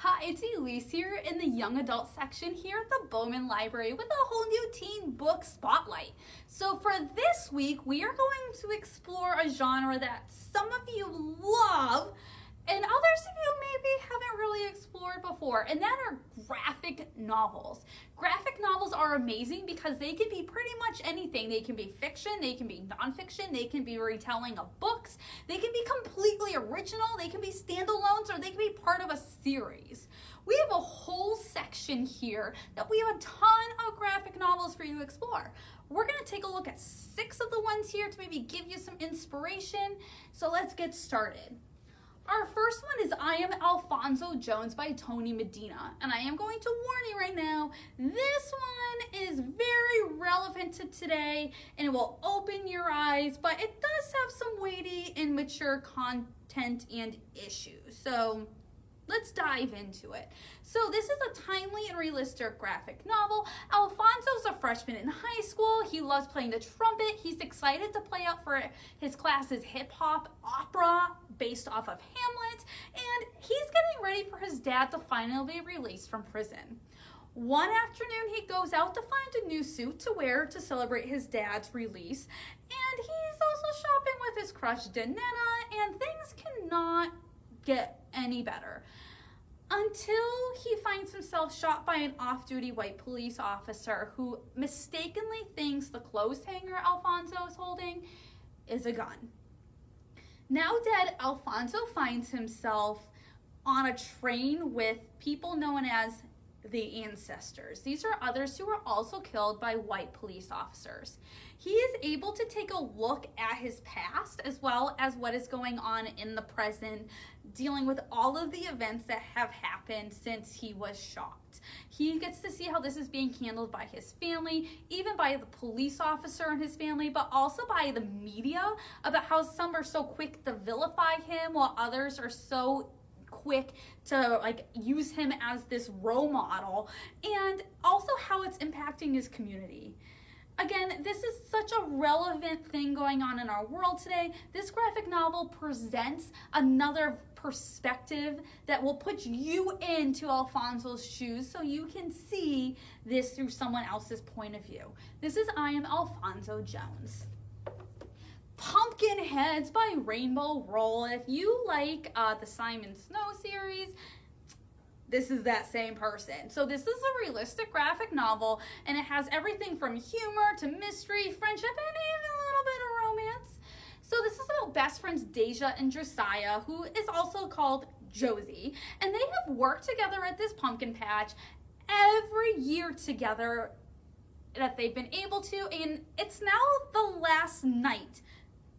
Hi, it's Elise here in the young adult section here at the Bowman Library with a whole new teen book spotlight. So for this week, we are going to explore a genre that some of you love and others of you maybe haven't really explored before, and that are graphic novels. Graphic novels are amazing because they can be pretty much anything. They can be fiction, they can be nonfiction, they can be retelling of books, they can be completely original, they can be standalones, or they can be part of a series. We have a whole section here that we have a ton of graphic novels for you to explore. We're going to take a look at 6 of the ones here to maybe give you some inspiration. So let's get started. Our first one is I Am Alfonso Jones by Tony Medina. And I am going to warn you right now, this one is very relevant to today and it will open your eyes, but it does have some weighty and mature content and issues. So let's dive into it. So this is a timely and realistic graphic novel. Alfonso's a freshman in high school. He loves playing the trumpet. He's excited to play out for his class's hip-hop opera based off of Hamlet, and he's getting ready for his dad to finally be released from prison. One afternoon, he goes out to find a new suit to wear to celebrate his dad's release, and he's also shopping with his crush, Nimona, and things cannot get any better until he finds himself shot by an off-duty white police officer who mistakenly thinks the clothes hanger Alfonso is holding is a gun. Now dead, Alfonso finds himself on a train with people known as the ancestors. These are others who were also killed by white police officers. He is able to take a look at his past as well as what is going on in the present, dealing with all of the events that have happened since he was shot. He gets to see how this is being handled by his family, even by the police officer and his family, but also by the media, about how some are so quick to vilify him while others are so quick to use him as this role model, and also how it's impacting his community. Again, this is such a relevant thing going on in our world today. This graphic novel presents another perspective that will put you into Alfonso's shoes so you can see this through someone else's point of view. This is I Am Alfonso Jones. Pumpkinheads by Rainbow Roll. If you like the Simon Snow series, this is that same person. So this is a realistic graphic novel, and it has everything from humor to mystery, friendship, and even a little bit of romance. So this is about best friends Deja and Josiah, who is also called Josie, and they have worked together at this pumpkin patch every year together that they've been able to, and it's now the last night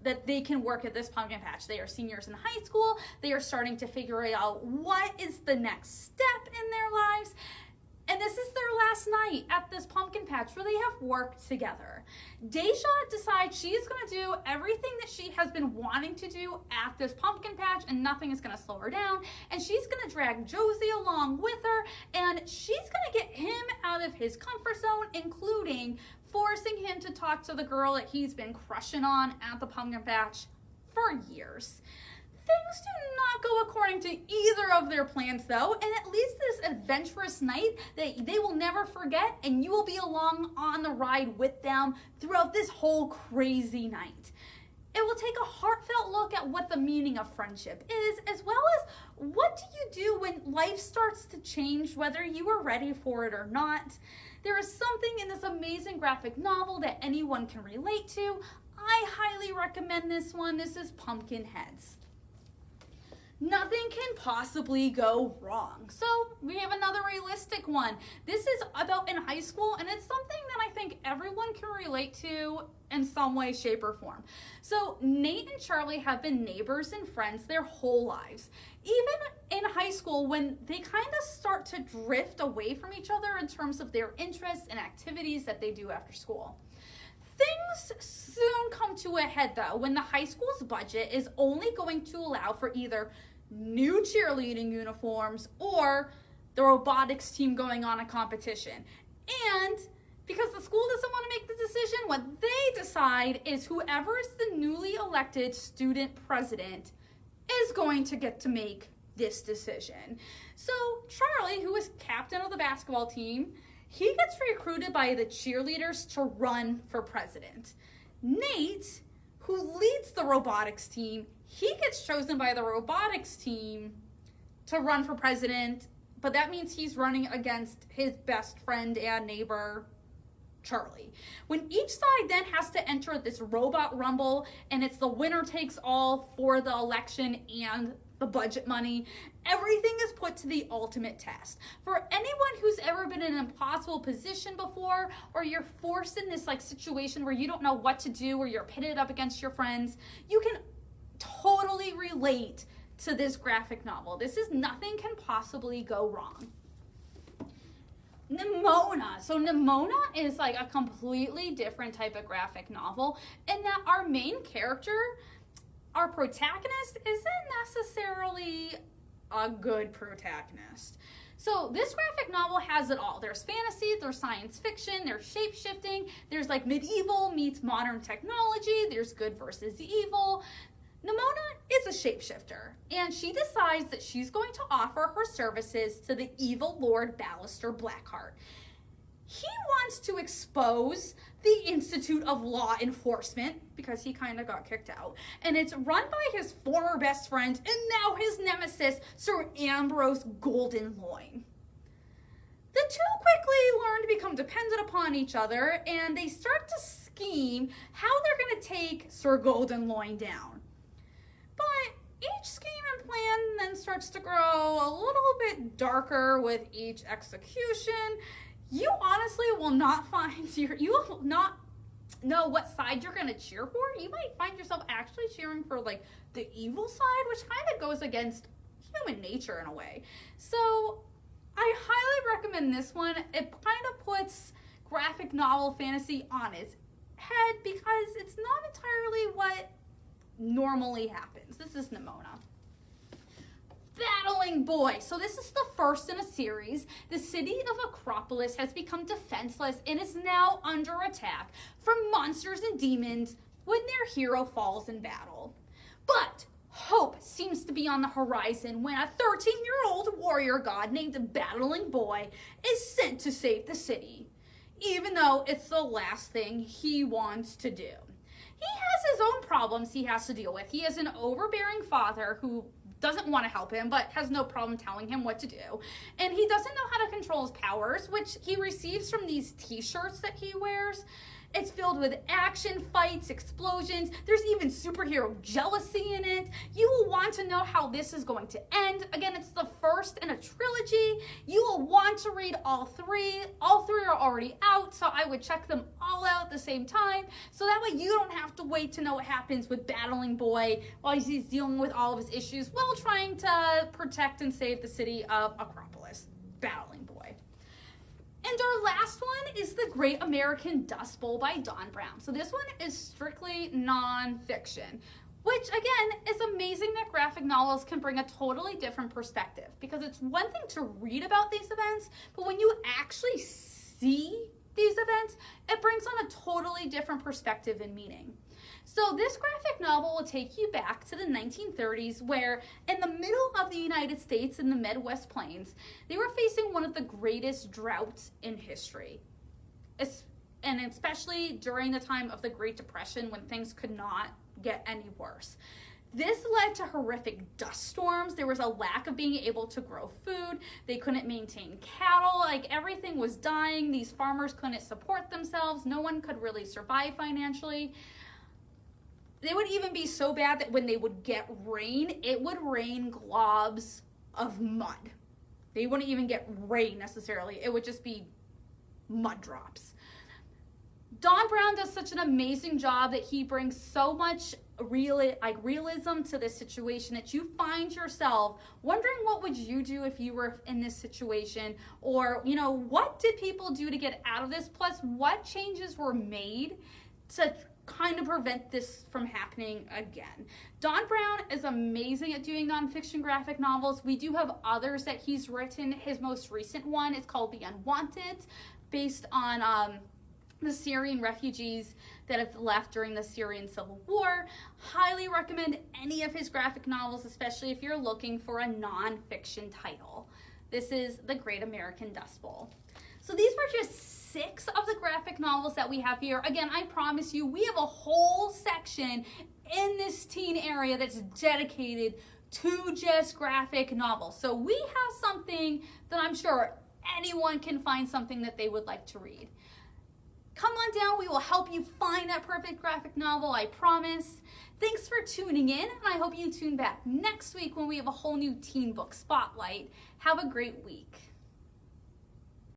that they can work at this pumpkin patch. They are seniors in high school. They are starting to figure out what is the next step in their lives. And this is their last night at this pumpkin patch where they have worked together. Deja decides she is going to do everything that she has been wanting to do at this pumpkin patch, and nothing is going to slow her down. And she's going to drag Josie along with her, and she's going to get him out of his comfort zone, including forcing him to talk to the girl that he's been crushing on at the pumpkin patch for years. Things do not go according to either of their plans, though, and at least this adventurous night that they will never forget, and you will be along on the ride with them throughout this whole crazy night. It will take a heartfelt look at what the meaning of friendship is, as well as what do you do when life starts to change, whether you are ready for it or not. There is something in this amazing graphic novel that anyone can relate to. I highly recommend this one. This is Pumpkinheads. Nothing can possibly go wrong. So we have another realistic one. This is about in high school, and it's something that I think everyone can relate to in some way, shape, or form. So Nate and Charlie have been neighbors and friends their whole lives. Even in high school, when they kind of start to drift away from each other in terms of their interests and activities that they do after school. Things soon come to a head, though, when the high school's budget is only going to allow for either new cheerleading uniforms or the robotics team going on a competition. And because the school doesn't want to make the decision, what they decide is whoever is the newly elected student president is going to get to make this decision. So Charlie, who is captain of the basketball team, he gets recruited by the cheerleaders to run for president. Nate, who leads the robotics team, he gets chosen by the robotics team to run for president, but that means he's running against his best friend and neighbor, Charlie. When each side then has to enter this robot rumble, and it's the winner takes all for the election and the budget money, everything is put to the ultimate test. For anyone who's ever been in an impossible position before, or you're forced in this like situation where you don't know what to do, or you're pitted up against your friends, you can totally relate to this graphic novel. This is nothing can possibly go wrong. Nimona. So Nimona is like a completely different type of graphic novel in that our main character, our protagonist, isn't necessarily a good protagonist. So this graphic novel has it all. There's fantasy, there's science fiction, there's shape-shifting, there's like medieval meets modern technology, there's good versus evil. Nimona is a shapeshifter, and she decides that she's going to offer her services to the evil Lord Ballister Blackheart. He wants to expose the Institute of Law Enforcement, because he kind of got kicked out, and it's run by his former best friend and now his nemesis, Sir Ambrose Goldenloin. The two quickly learn to become dependent upon each other, and they start to scheme how they're going to take Sir Goldenloin down. But each scheme and plan then starts to grow a little bit darker with each execution. You honestly will not you will not know what side you're going to cheer for. You might find yourself actually cheering for like the evil side, which kind of goes against human nature in a way. So I highly recommend this one. It kind of puts graphic novel fantasy on its head because it's not entirely what normally happens. This is Nimona. Battling Boy. So this is the first in a series. The city of Acropolis has become defenseless and is now under attack from monsters and demons when their hero falls in battle. But hope seems to be on the horizon when a 13-year-old warrior god named Battling Boy is sent to save the city, even though it's the last thing he wants to do. He has his own problems he has to deal with. He has an overbearing father who doesn't want to help him, but has no problem telling him what to do. And he doesn't know how to control his powers, which he receives from these t-shirts that he wears. It's filled with action, fights, explosions. There's even superhero jealousy in it. You will want to know how this is going to end. Again, it's the first in a trilogy. You will want to read all three. All three are already out, so I would check them all out at the same time. So that way you don't have to wait to know what happens with Battling Boy while he's dealing with all of his issues while trying to protect and save the city of Acropolis. Battling Boy. And our last one is The Great American Dust Bowl by Dawn Brown. So this one is strictly nonfiction, which again is amazing that graphic novels can bring a totally different perspective, because it's one thing to read about these events, but when you actually see these events, it brings on a totally different perspective and meaning. So this graphic novel will take you back to the 1930s, where in the middle of the United States in the Midwest Plains, they were facing one of the greatest droughts in history. And especially during the time of the Great Depression, when things could not get any worse. This led to horrific dust storms. There was a lack of being able to grow food. They couldn't maintain cattle. Like, everything was dying. These farmers couldn't support themselves. No one could really survive financially. They would even be so bad that when they would get rain, it would rain globs of mud. They wouldn't even get rain necessarily. It would just be mud drops. Dawn Brown does such an amazing job that he brings so much realism to this situation that you find yourself wondering, what would you do if you were in this situation? Or, you know, what did people do to get out of this? Plus, what changes were made to kind of prevent this from happening again. Dawn Brown is amazing at doing nonfiction graphic novels. We do have others that he's written. His most recent one is called The Unwanted, based on the Syrian refugees that have left during the Syrian civil war. Highly recommend any of his graphic novels, especially if you're looking for a non-fiction title. This is The Great American Dust Bowl. So these were just 6 of the graphic novels that we have here. Again, I promise you, we have a whole section in this teen area that's dedicated to just graphic novels. So we have something that I'm sure anyone can find something that they would like to read. Come on down, we will help you find that perfect graphic novel, I promise. Thanks for tuning in, and I hope you tune back next week when we have a whole new teen book spotlight. Have a great week.